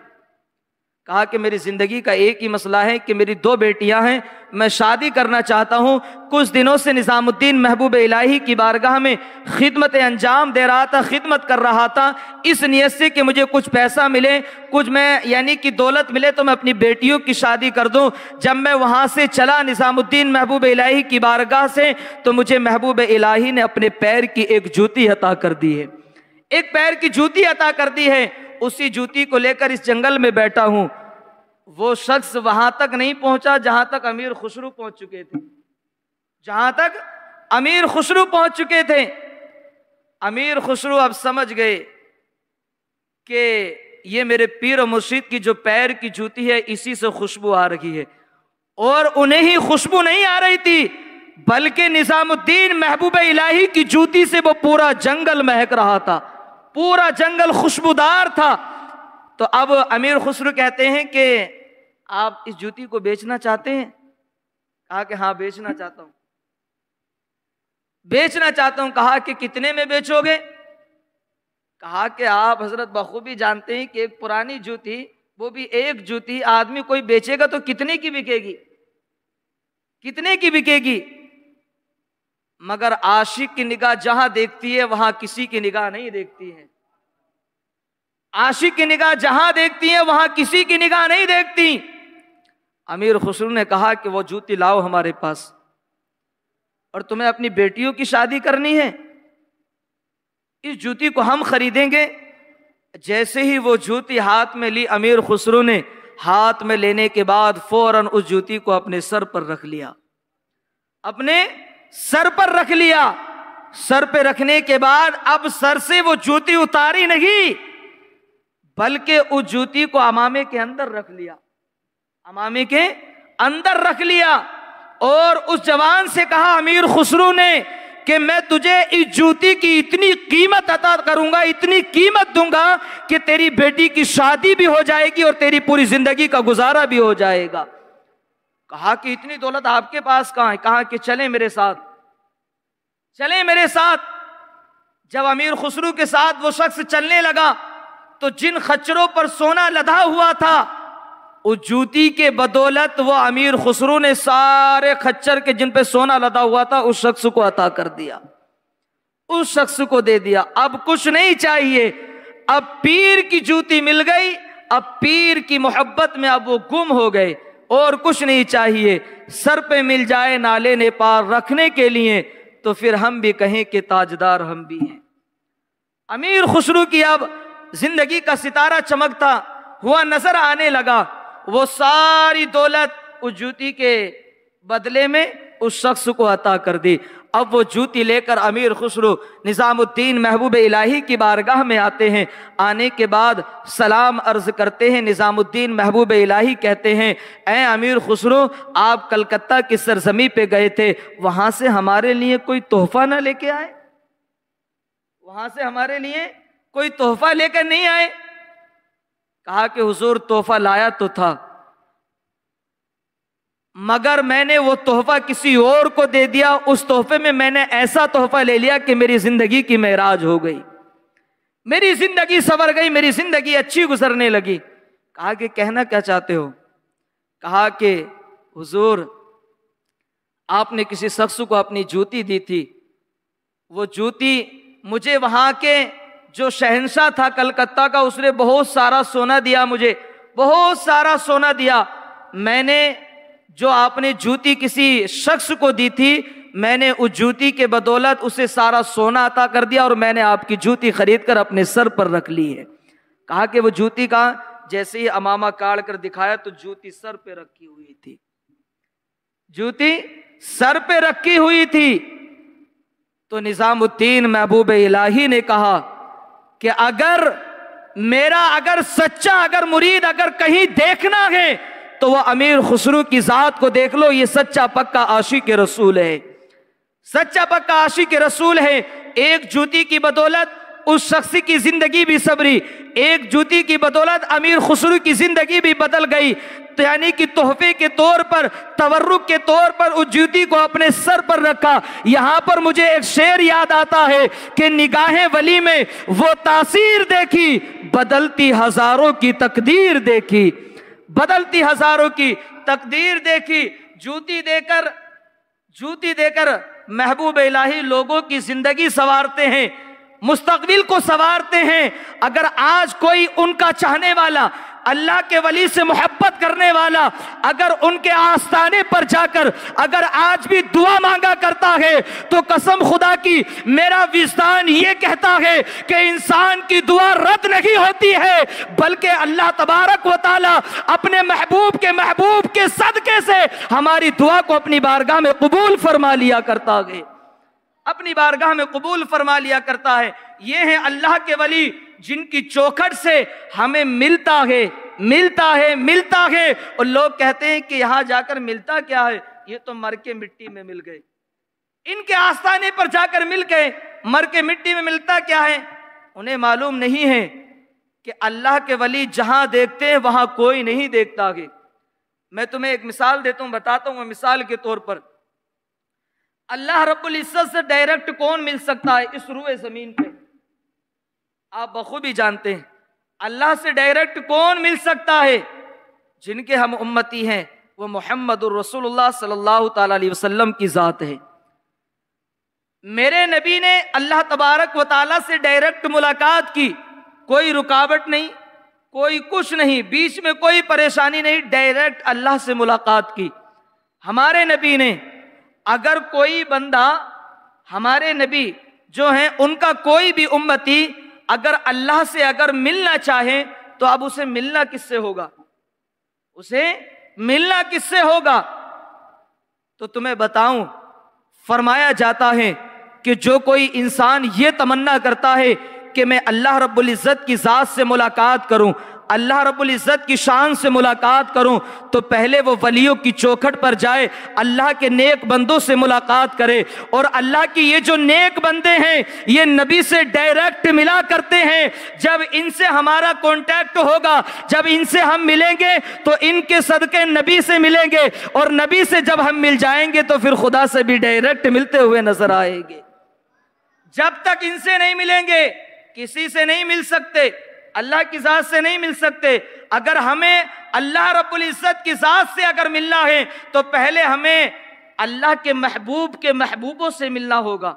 कहा कि मेरी जिंदगी का एक ही मसला है कि मेरी 2 बेटियां हैं, मैं शादी करना चाहता हूं। कुछ दिनों से निजामुद्दीन महबूब इलाही की बारगाह में खिदमत अंजाम दे रहा था, खिदमत कर रहा था, इस नियत से कि मुझे कुछ पैसा मिले, कुछ मैं यानी कि दौलत मिले तो मैं अपनी बेटियों की शादी कर दूं। जब मैं वहां से चला निजामुद्दीन महबूब इलाही की बारगाह से, तो मुझे महबूब इलाही ने अपने पैर की एक जूती अता कर दी है, एक पैर की जूती अता कर दी है। उसी जूती को लेकर इस जंगल में बैठा हूं। वो शख्स वहां तक नहीं पहुंचा जहां तक अमीर खुसरो पहुंच चुके थे, जहां तक अमीर खुसरो पहुंच चुके थे। अमीर खुसरो अब समझ गए कि ये मेरे पीर और मुर्शिद की जो पैर की जूती है, इसी से खुशबू आ रही है। और उन्हें ही खुशबू नहीं आ रही थी, बल्कि निजामुद्दीन महबूब इलाही की जूती से वो पूरा जंगल महक रहा था, पूरा जंगल खुशबूदार था। तो अब अमीर खुसरो कहते हैं कि आप इस जूती को बेचना चाहते हैं? कहा कि हाँ बेचना चाहता हूं, बेचना चाहता हूं। कहा कि कितने में बेचोगे? कहा कि आप हजरत बखूबी जानते हैं कि एक पुरानी जूती, वो भी एक जूती आदमी कोई बेचेगा तो कितने की बिकेगी, कितने की बिकेगी? मगर आशिक की निगाह जहां देखती है वहां किसी की निगाह नहीं देखती है। आशिक की निगाह जहां देखती है वहां किसी की निगाह नहीं देखती। अमीर खुसरो ने कहा कि वो जूती लाओ हमारे पास, और तुम्हें अपनी बेटियों की शादी करनी है, इस जूती को हम खरीदेंगे। जैसे ही वो जूती हाथ में ली, अमीर खुसरो ने हाथ में लेने के बाद फौरन उस जूती को अपने सर पर रख लिया, अपने सर पर रख लिया। सर पे रखने के बाद अब सर से वो जूती उतारी नहीं, बल्कि उस जूती को अमामे के अंदर रख लिया, अमामे के अंदर रख लिया। और उस जवान से कहा अमीर खुसरो ने कि मैं तुझे इस जूती की इतनी कीमत अता करूंगा, इतनी कीमत दूंगा कि तेरी बेटी की शादी भी हो जाएगी और तेरी पूरी जिंदगी का गुजारा भी हो जाएगा। कहा कि इतनी दौलत आपके पास कहां है? कहा कि चले मेरे साथ, चले मेरे साथ। जब अमीर खुसरो के साथ वो शख्स चलने लगा तो जिन खच्चरों पर सोना लदा हुआ था, उस जूती के बदौलत वो अमीर खुसरो ने सारे खच्चर के जिन पे सोना लदा हुआ था उस शख्स को अता कर दिया, उस शख्स को दे दिया। अब कुछ नहीं चाहिए, अब पीर की जूती मिल गई। अब पीर की मोहब्बत में अब वो गुम हो गए, और कुछ नहीं चाहिए। सर पे मिल जाए नाले ने पार रखने के लिए तो फिर हम भी कहें कि ताजदार हम भी हैं। अमीर खुसरो की अब जिंदगी का सितारा चमकता हुआ नजर आने लगा। वो सारी दौलत उस जूती के बदले में उस शख्स को अता कर दी। अब वो जूती लेकर अमीर खुसरो निज़ामुद्दीन महबूब इलाही की बारगाह में आते हैं। आने के बाद सलाम अर्ज करते हैं। निज़ामुद्दीन महबूब इलाही कहते हैं, ऐ अमीर खुसरो, आप कलकत्ता की सरजमी पे गए थे, वहां से हमारे लिए कोई तोहफा ना लेके आए? वहां से हमारे लिए कोई तोहफा लेकर नहीं आए? कहा कि हुजूर तोहफा लाया तो था, मगर मैंने वो तोहफा किसी और को दे दिया। उस तोहफे में मैंने ऐसा तोहफा ले लिया कि मेरी जिंदगी की मेराज हो गई, मेरी जिंदगी संवर गई, मेरी जिंदगी अच्छी गुजरने लगी। कहा कि कहना क्या चाहते हो? कहा कि हुजूर आपने किसी शख्स को अपनी जूती दी थी, वो जूती मुझे वहां के जो शहंशाह था कलकत्ता का, उसने बहुत सारा सोना दिया, मुझे बहुत सारा सोना दिया। मैंने जो आपने जूती किसी शख्स को दी थी, मैंने उस जूती के बदौलत उसे सारा सोना अता कर दिया और मैंने आपकी जूती खरीद कर अपने सर पर रख ली है। कहा कि वो जूती का जैसे ही अमामा काट कर दिखाया तो जूती सर पे रखी हुई थी, जूती सर पे रखी हुई थी। तो निजामुद्दीन महबूब इलाही ने कहा कि अगर सच्चा मुरीद अगर कहीं देखना है तो वह अमीर खुसरो की जात को देख लो। ये सच्चा पक्का आशिक रसूल है, सच्चा पक्का आशिक रसूल है। एक जूती की बदौलत उस शख्स की जिंदगी भी सबरी, एक जूती की बदौलत अमीर खुसरो की जिंदगी भी बदल गई। तो यानी कि तोहफे के तौर पर, तवर्रुक के तौर पर उस जूती को अपने सर पर रखा। यहां पर मुझे एक शेर याद आता है कि निगाहे वली में वो तासीर देखी, बदलती हजारों की तकदीर देखी, बदलती हजारों की तकदीर देखी। जूती देकर महबूब इलाही लोगों की जिंदगी संवारते हैं, मुस्तकबिल को संवारते हैं। अगर आज कोई उनका चाहने वाला, अल्लाह के वली से मोहब्बत करने वाला, अगर उनके आस्थाने पर जाकर अगर आज भी दुआ मांगा करता है तो कसम खुदा की मेरा विजदान ये कहता है कि इंसान की दुआ रद्द नहीं होती है, बल्कि अल्लाह तबारक व तआला अपने महबूब के सदके से हमारी दुआ को अपनी बारगाह में कबूल फरमा लिया करता है, अपनी बारगाह में कबूल फरमा लिया करता है। ये है अल्लाह के वली जिनकी चौखट से हमें मिलता है। और लोग कहते हैं कि यहां जाकर मिलता क्या है, ये तो मर के मिट्टी में मिल गए। इनके आस्थाने पर जाकर मिल गए, मर के मिट्टी में मिलता क्या है? उन्हें मालूम नहीं है कि अल्लाह के वली जहां देखते हैं वहां कोई नहीं देखता है। मैं तुम्हें एक मिसाल देता हूं, बताता हूं। मिसाल के तौर पर अल्लाह रब्बुल इज्जत से डायरेक्ट कौन मिल सकता है इस रूए जमीन पे? आप बखूबी जानते हैं अल्लाह से डायरेक्ट कौन मिल सकता है। जिनके हम उम्मती हैं वो मुहम्मदुर रसूलुल्लाह सल्लल्लाहु ताला अलैहि वसल्लम की जात है। मेरे नबी ने अल्लाह तबारक व ताला से डायरेक्ट मुलाकात की, कोई रुकावट नहीं, कोई कुछ नहीं, बीच में कोई परेशानी नहीं, डायरेक्ट अल्लाह से मुलाकात की। हमारे नबी ने, अगर कोई बंदा, हमारे नबी जो हैं उनका कोई भी उम्मती अगर अल्लाह से अगर मिलना चाहे तो अब उसे मिलना किससे होगा? उसे मिलना किससे होगा? तो तुम्हें बताऊं, फरमाया जाता है कि जो कोई इंसान ये तमन्ना करता है कि मैं अल्लाह रब्बुल इज्जत की जात से मुलाकात करूं, अल्लाह रब्बुल इज्जत की शान से मुलाकात करूं, तो पहले वो वलियों की चौखट पर जाए, अल्लाह के नेक बंदों से मुलाकात करे। और अल्लाह की ये जो नेक बंदे हैं ये नबी से डायरेक्ट मिला करते हैं। जब इनसे हमारा कांटेक्ट होगा, जब इनसे हम मिलेंगे तो इनके सदके नबी से मिलेंगे, और नबी से जब हम मिल जाएंगे तो फिर खुदा से भी डायरेक्ट मिलते हुए नजर आएंगे। जब तक इनसे नहीं मिलेंगे किसी से नहीं मिल सकते, अल्लाह की जात से नहीं मिल सकते। अगर हमें अल्लाह रब्बुल इज्जत की जात से अगर मिलना है तो पहले हमें अल्लाह के महबूबों से मिलना होगा,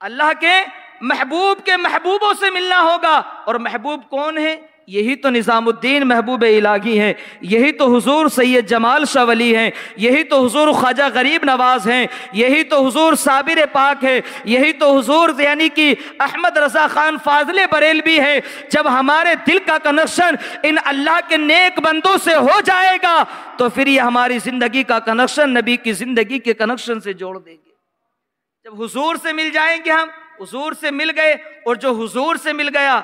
अल्लाह के महबूबों से मिलना होगा। और महबूब कौन है? यही तो निज़ामुद्दीन महबूब इलाही हैं, यही तो हुजूर सैयद जमाल शाह वली हैं, यही तो हुजूर ख्वाजा गरीब नवाज हैं, यही तो हुजूर साबिर पाक है, यही तो हुजूर यानी कि अहमद रज़ा खान फाज़ले बरेलवी है। जब हमारे दिल का कनेक्शन इन अल्लाह के नेक बंदों से हो जाएगा तो फिर ये हमारी जिंदगी का कनेक्शन नबी की जिंदगी के कनेक्शन से जोड़ देंगे। जब हुजूर से मिल जाएंगे, हम हुजूर से मिल गए और जो हुजूर से मिल गया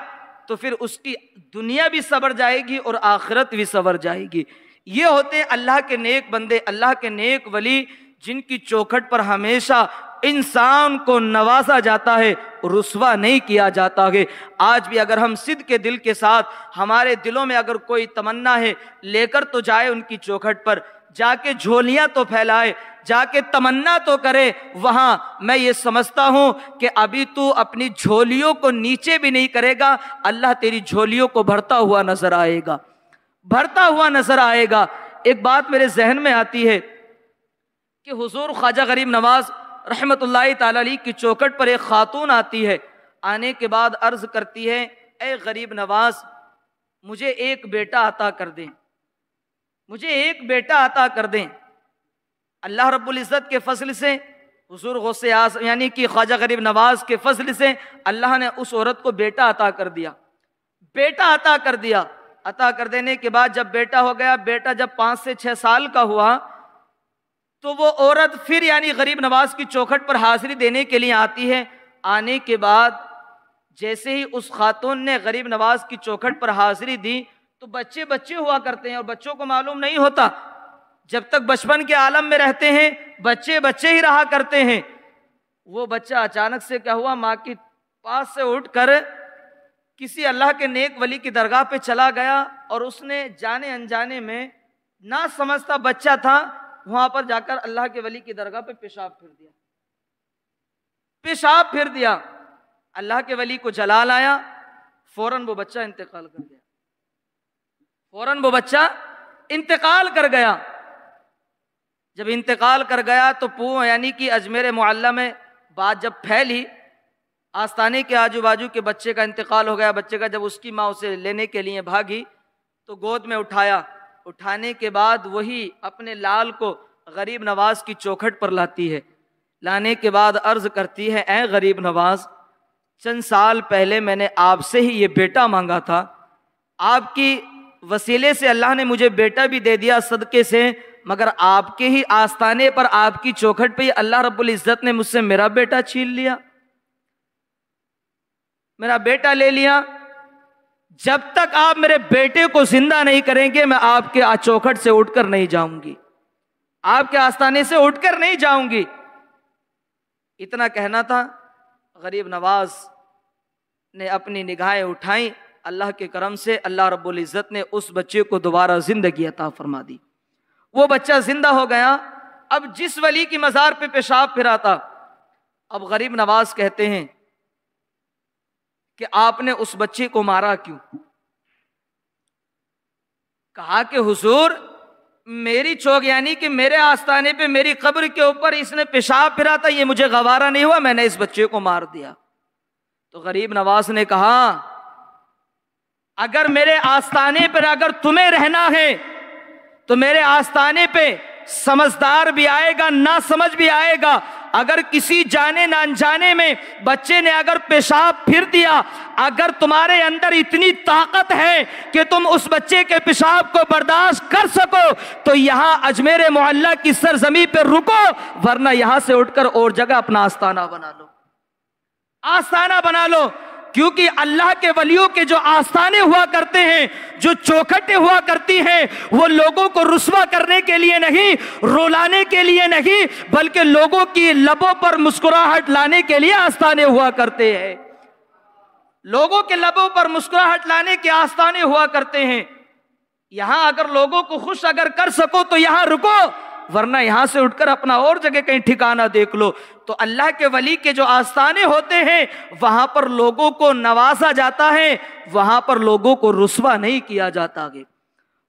तो फिर उसकी दुनिया भी सवर जाएगी और आखिरत भी सवर जाएगी। ये होते हैं अल्लाह के नेक बंदे, अल्लाह के नेक वली, जिनकी चौखट पर हमेशा इंसान को नवाजा जाता है, रुस्वा नहीं किया जाता है। आज भी अगर हम सिद्ध के दिल के साथ, हमारे दिलों में अगर कोई तमन्ना है, लेकर तो जाए उनकी चौखट पर, जाके झोलियां तो फैलाए, जाके तमन्ना तो करे। वहां मैं ये समझता हूं कि अभी तू अपनी झोलियों को नीचे भी नहीं करेगा, अल्लाह तेरी झोलियों को भरता हुआ नजर आएगा, भरता हुआ नजर आएगा। एक बात मेरे जहन में आती है कि हुजूर ख्वाजा गरीब नवाज रहमतुल्लाहि ताला अलैह की चौखट पर एक खातून आती है। आने के बाद अर्ज करती है, ए गरीब नवाज, मुझे एक बेटा अता कर दें, मुझे एक बेटा अता कर दें। अल्लाह रब्बुल इज़्ज़त के फजल से, हुजूर गौसे आज़म यानी कि ख्वाजा गरीब नवाज के फजल से अल्लाह ने उस औरत को बेटा अता कर दिया, बेटा अता कर दिया। अता कर देने के बाद जब बेटा हो गया, बेटा जब 5 से 6 साल का हुआ तो वो औरत फिर यानी गरीब नवाज की चौखट पर हाजिरी देने के लिए आती है। आने के बाद जैसे ही उस खातून ने गरीब नवाज की चौखट पर हाजिरी दी तो बच्चे बच्चे हुआ करते हैं और बच्चों को मालूम नहीं होता, जब तक बचपन के आलम में रहते हैं बच्चे बच्चे ही रहा करते हैं। वो बच्चा अचानक से क्या हुआ, माँ के पास से उठकर किसी अल्लाह के नेक वली की दरगाह पे चला गया और उसने जाने अनजाने में, ना समझता बच्चा था, वहां पर जाकर अल्लाह के वली की दरगाह पे पेशाब फिर दिया, पेशाब फिर दिया। अल्लाह के वली को जलाल आया, फौरन वो बच्चा इंतकाल कर गया, फौरन वो बच्चा इंतकाल कर गया। जब इंतकाल कर गया तो यानी कि अजमेर मुअल्ला में बात जब फैली, आस्ताने के आजू बाजू के बच्चे का इंतकाल हो गया। बच्चे का जब उसकी माँ उसे लेने के लिए भागी तो गोद में उठाया, उठाने के बाद वही अपने लाल को गरीब नवाज की चौखट पर लाती है। लाने के बाद अर्ज करती है, ऐ गरीब नवाज, चंद साल पहले मैंने आपसे ही ये बेटा मांगा था, आपकी वसीले से अल्लाह ने मुझे बेटा भी दे दिया सदके से, मगर आपके ही आस्ताने पर आपकी चौखट पे अल्लाह रब्बुल इज़्ज़त ने मुझसे मेरा बेटा छीन लिया, मेरा बेटा ले लिया। जब तक आप मेरे बेटे को जिंदा नहीं करेंगे मैं आपके चौखट से उठकर नहीं जाऊंगी, आपके आस्ताने से उठकर नहीं जाऊंगी। इतना कहना था। गरीब नवाज ने अपनी निगाहें उठाई, अल्लाह के करम से अल्लाह रब्बुल इज़्ज़त ने उस बच्चे को दोबारा जिंदगी अता फरमा दी। वो बच्चा जिंदा हो गया। अब जिस वली की मज़ार पे पेशाब फिरा था, अब गरीब नवाज कहते हैं कि आपने उस बच्चे को मारा क्यों? कहा कि हुजूर, मेरी चौक यानी कि मेरे आस्ताने पे मेरी कब्र के ऊपर इसने पेशाब फिरा था, ये मुझे गवारा नहीं हुआ, मैंने इस बच्चे को मार दिया। तो गरीब नवाज ने कहा, अगर मेरे आस्ताने पर अगर तुम्हें रहना है तो मेरे आस्ताने पे समझदार भी आएगा, ना समझ भी आएगा। अगर किसी जाने ना अनजाने में बच्चे ने अगर पेशाब फिर दिया, अगर तुम्हारे अंदर इतनी ताकत है कि तुम उस बच्चे के पेशाब को बर्दाश्त कर सको तो यहां अजमेर मोहल्ला की सरजमी पे रुको, वरना यहां से उठकर और जगह अपना आस्ताना बना लो, आस्ताना बना लो। क्योंकि अल्लाह के वलियों के जो आस्ताने हुआ करते हैं, जो चौखटें हुआ करती हैं, वो लोगों को रुस्वा करने के लिए नहीं, रुलाने के लिए नहीं, बल्कि लोगों की लबों पर मुस्कुराहट लाने के लिए आस्ताने हुआ करते हैं। लोगों के लबों पर मुस्कुराहट लाने के आस्ताने हुआ करते हैं। यहां अगर लोगों को खुश अगर कर सको तो यहां रुको, वरना यहां से उठकर अपना और जगह कहीं ठिकाना देख लो। तो अल्लाह के वली के जो आस्ताने होते हैं वहां पर लोगों को नवाजा जाता है, वहां पर लोगों को रुस्वा नहीं किया जाता है,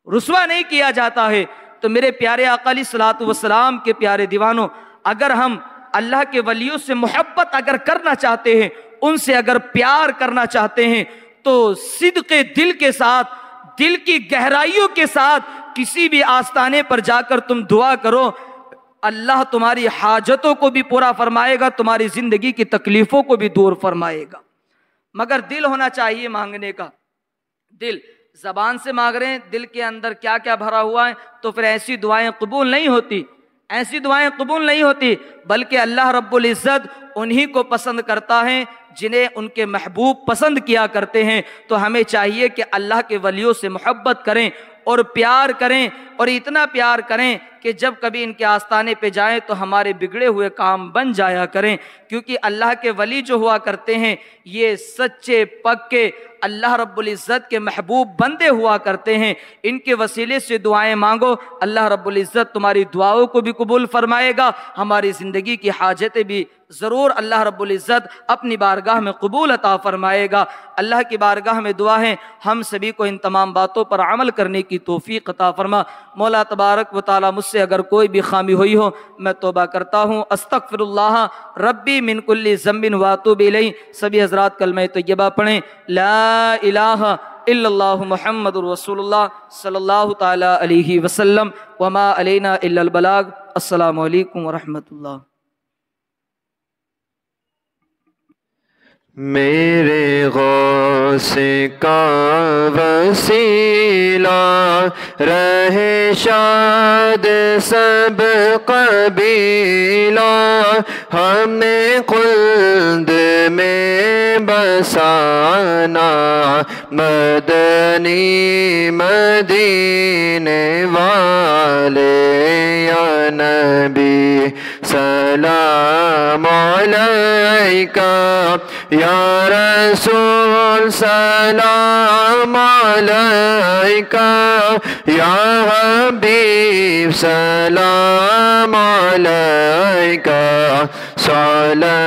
रुस्वा नहीं किया जाता है। तो मेरे प्यारे आका अलैहिस्सलातु वस्सलाम के प्यारे दीवानों, अगर हम अल्लाह के वलियों से मोहब्बत अगर करना चाहते हैं, उनसे अगर प्यार करना चाहते हैं, तो सिद्क़े दिल के साथ, दिल की गहराइयों के साथ किसी भी आस्ताने पर जाकर तुम दुआ करो, अल्लाह तुम्हारी हाजतों को भी पूरा फरमाएगा, तुम्हारी जिंदगी की तकलीफों को भी दूर फरमाएगा। मगर दिल होना चाहिए मांगने का। दिल जबान से मांग रहे हैं, दिल के अंदर क्या क्या भरा हुआ है, तो फिर ऐसी दुआएं कबूल नहीं होती, ऐसी दुआएं कबूल नहीं होती। बल्कि अल्लाह रब्बुल इज़्ज़त उन्हीं को पसंद करता है जिन्हें उनके महबूब पसंद किया करते हैं। तो हमें चाहिए कि अल्लाह के वलियों से मोहब्बत करें और प्यार करें, और इतना प्यार करें कि जब कभी इनके आस्थाने पे जाएं तो हमारे बिगड़े हुए काम बन जाया करें। क्योंकि अल्लाह के वली जो हुआ करते हैं ये सच्चे पक्के अल्लाह रब्बुल इज़्ज़त के महबूब बंदे हुआ करते हैं। इनके वसीले से दुआएं मांगो, अल्लाह रब्बुल इज़्ज़त तुम्हारी दुआओं को भी कबूल फरमाएगा, हमारी ज़िंदगी की हाजतें भी ज़रूर अल्लाह रब्बुल इज़्ज़त अपनी बारगाह में कबूल अता फरमाएगा। अल्लाह की बारगाह में दुआ है हम सभी को इन तमाम बातों पर अमल करने की तौफीक अता फरमा। मौला तबारक व तआला मुझसे अगर कोई भी खामी हुई हो मैं तौबा करता हूँ। अस्तगफिरुल्लाह रब्बी मिन कुल्ली ज़म्बिन व अतूबु इलैह। सभी हज़रात कलमा तय्यबा पढ़ें, ला इलाहा इल्लल्लाहु मुहम्मदुर रसूलुल्लाह सल्लल्लाहु तआला अलैहि वसल्लम व मा अलैना इल्लल बलाग। अस्सलामु अलैकुम व रहमतुल्लाह। मेरे गौसे का वसीला रहे शाद सब कबीला, हमें खुल्द में बसाना मदनी मदीने वाले। या नबी सलाम अलैका, या रसूल सलाम अलैका, या हबीब सलाम अलैका, सलवातुल्लाह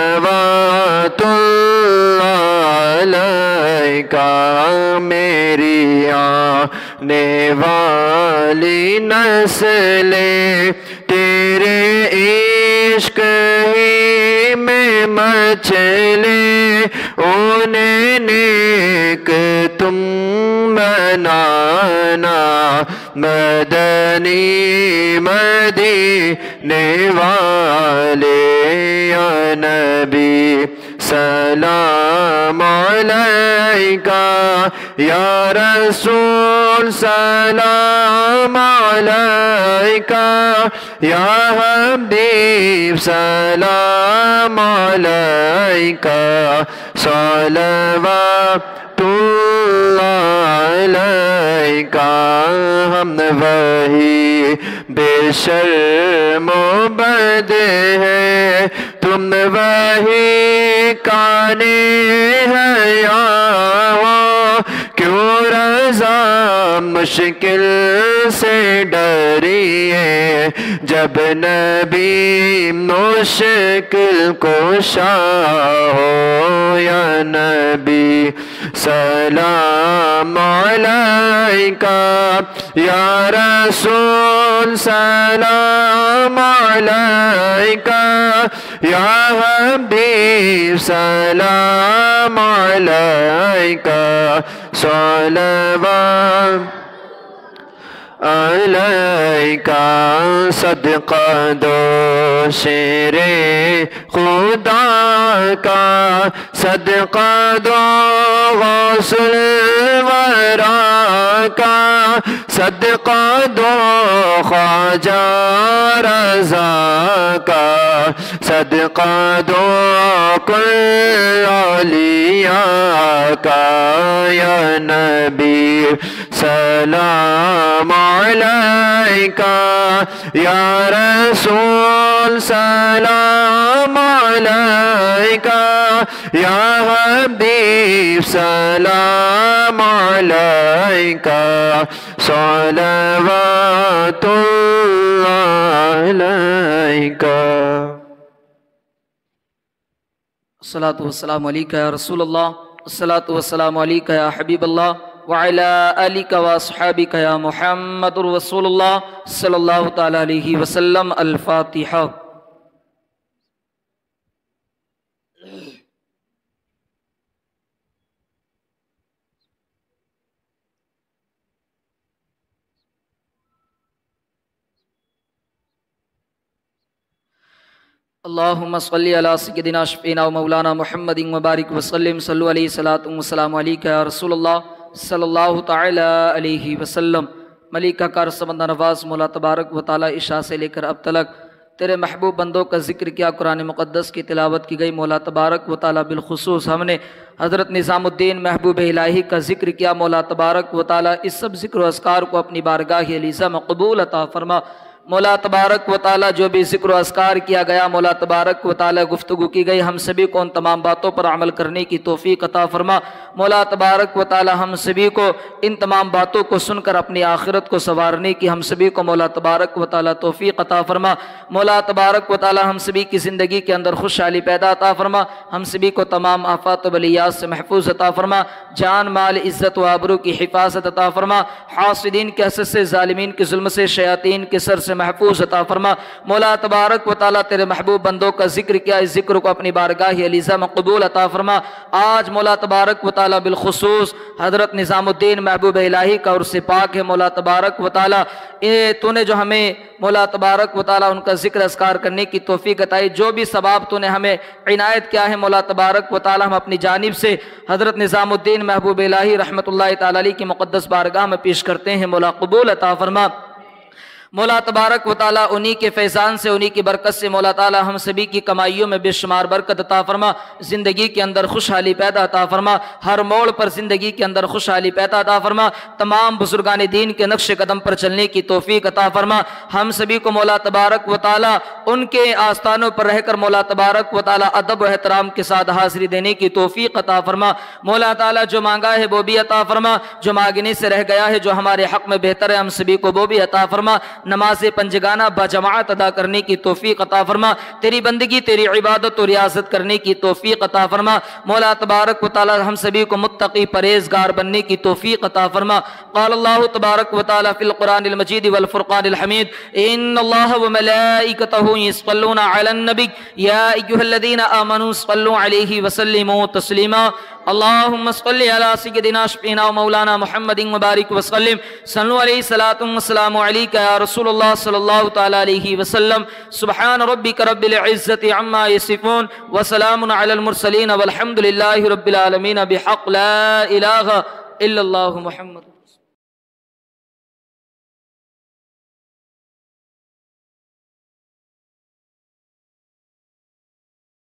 अलैका। मेरी आने वाली नस्लें तेरे इश्क ही में मचले, उन्हें नेक तुम बनाना मदनी मदीने वाले। या नबी सलाम अलैका, या रसूल सलाम अलैका, या हबीब सलाम अलैका, सलवातुल्लाह अलैका। हम वही बेशर्म बद है, तुम वही काने हया हो, क्यों रज़ा मुश्किल से डरिए, जब नबी मुश्किल कुशा हो। या नबी सलाम अलैका, या रसूल सलाम अलैका, या हबीब सलाम अलैका, सलवात अलैका। सदका दो शेरे खुदा का, सदका दो गौसुल वरा का, सदका दो ख्वाजा रज़ा का, सदका दो कुल औलिया का। या नबी सलाम अलैका, या रसूल सलाम अलैका, या हबीब सलाम अलैका, सलवातुल्लाह अलैका। अस्सलातु वस्सलामु अलैका या रसूलल्लाह, अस्सलातु वस्सलामु अलैका या हबीबल्लाह, व अला आलिका व अस्हाबिका या मुहम्मदुर रसूलुल्लाह सल्लल्लाहु तआला अलैहि वसल्लम। अल फातिहा। अल्लाहुम्मा सल्ली अला सय्यदिना शफीना व मौलाना मुहम्मदिन व बारिक वसल्लिम सल्लु अलैहि सलातु व सलामु अलैका या रसूलल्लाह सल्लल्लाहु तआला अलैहि वसल्लम। मलिका कार समंदा नवाज मौला तबारक व तआला इशा से लेकर अब तलक तेरे महबूब बंदों का जिक्र किया, कुरान मुक़द्दस की तिलावत की गई। मौला तबारक व तआला बिलखुसूस हमने हज़रत निज़ामुद्दीन महबूब इलाही का जिक्र किया। मौला तबारक व तआला इस सब जिक्र व अस्कार को अपनी बारगाह अलीज़ा में कबूल अता फरमा। मौला तबारक व तआला जो भी जिक्र अस्कार किया गया, मौला तबारक व तआला गुफ्तगू की गई, हम सभी को उन तमाम बातों पर अमल करने की तौफीक अता फरमा। मौला तबारक व तआला हम सभी को इन तमाम बातों को सुनकर अपनी आखिरत को संवारने की हम सभी को मौला तबारक व तआला तौफीक अता फरमा। मौला तबारक व तआला हम सभी की ज़िंदगी के अंदर खुशहाली पैदा अता फरमा। हम सभी को तमाम आफात व बलियात से महफूज अता फरमा। जान माल इज़्ज़त व आबरू की हिफाजत अता फरमा। हासिदीन के हसद से, ज़ालिमीन के जुल्म से, शयातीन के सर से महफूज अता फरमा। मौला तबारक व तआला तेरे महबूब बंदों का जिक्र किया, इस जिक्र को अपनी बारगाह अलीज़ा में कबूल अता फरमा। आज मौला तबारक व तआला बिलखुसूस हज़रत निज़ामुद्दीन महबूब इलाही का उर्स पाक है। मौला तबारक व तआला तूने जो हमें मौला तबारक व तआला उनका जिक्र अस्कार करने की तौफीक अताई, जो भी सवाब तूने हमें इनायत किया है मौला तबारक व तआला हम अपनी जानिब से हज़रत निज़ामुद्दीन महबूब इलाही रहमतुल्लाहि तआला अलैहि की मुक़द्दस बारगाह में पेश करते हैं। मौला कबूल अता फरमा। मौला तबारक व तआला उन्हीं के फैज़ान से, उन्हीं की बरकत से मौला ताला हम सभी की कमाइयों में बेशुमार बरकत अता फरमा। ज़िंदगी के अंदर खुशहाली पैदा अता फरमा। हर मोड़ पर ज़िंदगी के अंदर खुशहाली पैदा अता फरमा। तमाम बुजुर्गान दीन के नक्श कदम पर चलने की तौफीक अता फरमा। हम सभी को मौला तबारक व तआला उनके आस्थानों पर रहकर मौला तबारक व तआला अदब व एहतराम के साथ हाज़िरी देने की तौफीक अता फरमा। मौला ताला जो मांगा है वो भी अता फरमा, जो मांगने से रह गया है, जो हमारे हक़ में बेहतर है, हम सभी को वो भी अता फरमा। नमाज पंजगाना बजमात अदा करने की तौफीक अता फरमा। तेरी बंदगी, तेरी इबादत और रियाजत करने की तौफीक अता फरमा। मौला तबारक व तआला हम सभी को मुत्तकी परहेजगार बनने की तौफीक अता फरमा। क़ाल अल्लाह तबारक व तआला फ़िल क़ुरानिल मजीद वल फ़ुरक़ानिल हमीद, इन्नल्लाह व मलाइकतहु यस्सल्लूना अलन नबी या अय्युहल्लज़ीना आमनू सल्लू अलैहि व सल्लिमू तस्लीमा। अल्लाहुम्मा सल्लि अला सय्यदिना शफीना व मौलाना मुहम्मदिन व बारिक व सल्लिम सल्लु अलैहि सलातु व सलामु अलैका या रसूलल्लाह सल्लल्लाहु तआला अलैहि वसल्लम। सुब्हान रब्बिका रब्बिल इज़्ज़ति अम्मा यसिफून व सलामुन अलल मुरसलीन वल्हम्दुलिल्लाहि रब्बिल आलमीन बिहक़्क़ि ला इलाहा इल्लल्लाहु मुहम्मद।